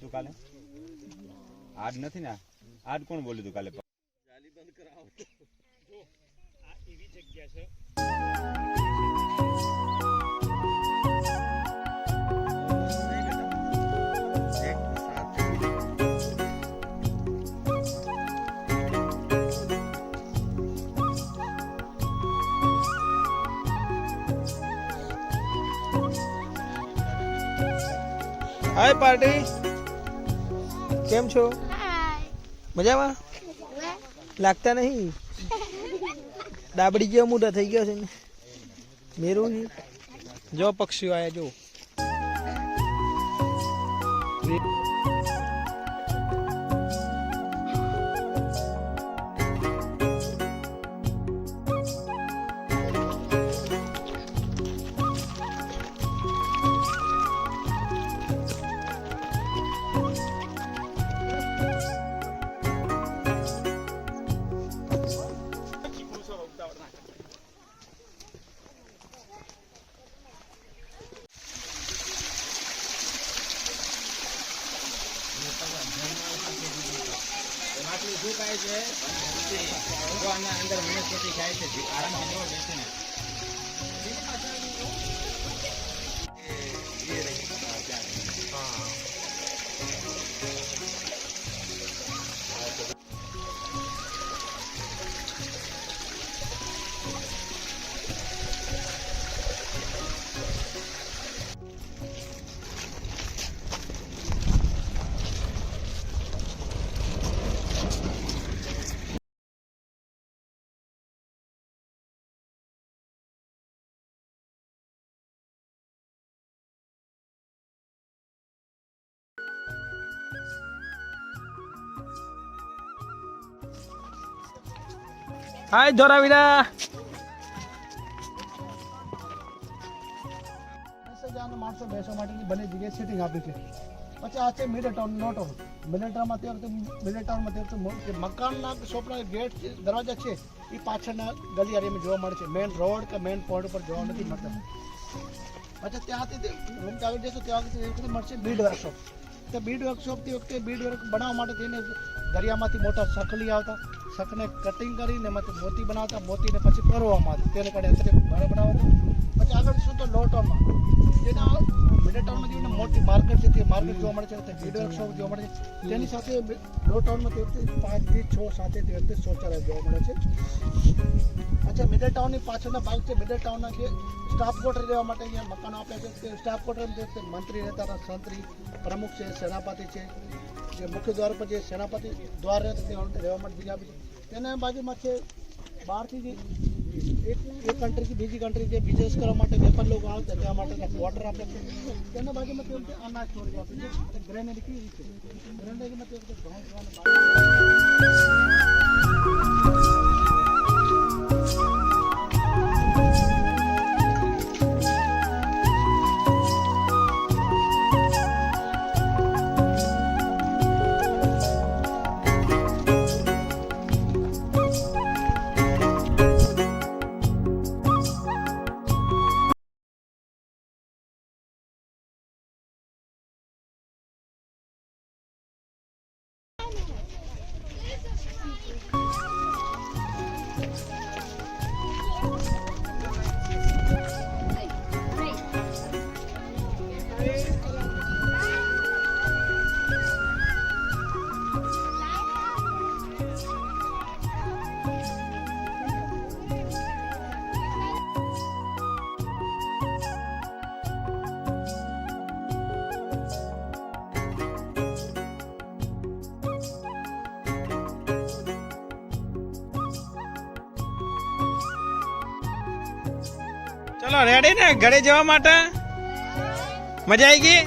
તું કાલે? આજ નથી ને? આજ કોણ બોલ્યું તું કાલે? જાલી બંધ કરાવો. જો આ એવી જગ્યા છે. હાય પાર્ટી, કેમ છો? મજામાં? લાગતા નહીં. ડાબડી જેવો મોટા થઈ ગયો છે ને. મેરું જો પક્ષીઓ આયા જો. અંદર વનસ્પતિ ખાય છે આરામથી બેસે ને. હાય ધોરાવીરા. માણસો બેસવા માટેની બંને જગ્યાએ સેટિંગ આપી છે. પછી આ છે મિડલ ટાઉન, નો ટાઉન. મિડલ ટાઉનમાં મકાનના શોપના ગેટ દરવાજા છે એ પાછળના ગલી એરિયામાં જોવા મળે છે. મેઇન રોડ કે મેઇન પોઈન્ટ પર જોવા નથી મળતા. પછી ત્યાંથી રૂમ આગળ જશો ત્યાં આગળ મળશે બીડ વર્કશોપ. તો બીડ વર્કશોપથી વખતે બીડ વર્ક બનાવવા માટે થઈને દરિયામાંથી મોટા શખ લઈ આવતા. શકને કટિંગ કરીને એમાંથી મોતી બનાવતા. મોતીને પછી પરવામાં આવતા. તેને કારણે ભારે બનાવતા. પછી આગળ શું તો લો ટાઉનમાં જેના મિડલ ટાઉનમાં જેને મોટી માર્કેટ છે તે માર્કેટ જોવા મળે છે. બીડ વર્કશોપ જોવા મળે છે. તેની સાથે લો ટાઉનમાં તે વખતે 5 થી 6 સાથે તે વખતે શૌચાલય જોવા મળે છે. અચ્છા, મિડલ ટાઉનની પાછળના ભાગ છે. મિડલ ટાઉનના જે સ્ટાફ ક્વાર્ટર રહેવા માટે અહીંયા મકાનો આપ્યા છે. તે સ્ટાફ ક્વાર્ટર મંત્રી રહેતા હતા, સંત્રી પ્રમુખ છે, સેનાપતિ છે. જે મુખ્ય દ્વાર પર જે સેનાપતિ દ્વાર રહેતા તે રહેવા માટે જગ્યા આપી છે. તેના બાજુમાં છે બહારથી જે એક કન્ટ્રીથી બીજી કન્ટ્રી જે બિઝનેસ કરવા માટે વેપાર લોકો આવે તેના માટે ક્વાર્ટર આપે છે. તેના બાજુમાં તે અનાજ સ્ટોરેજ આપે છે. ગ્રેનરી કેવી છે? ગ્રેનરીમાં તે ઘઉં ચલો રેડી ને ઘરે જવા માટે? મજા આવી ગઈ?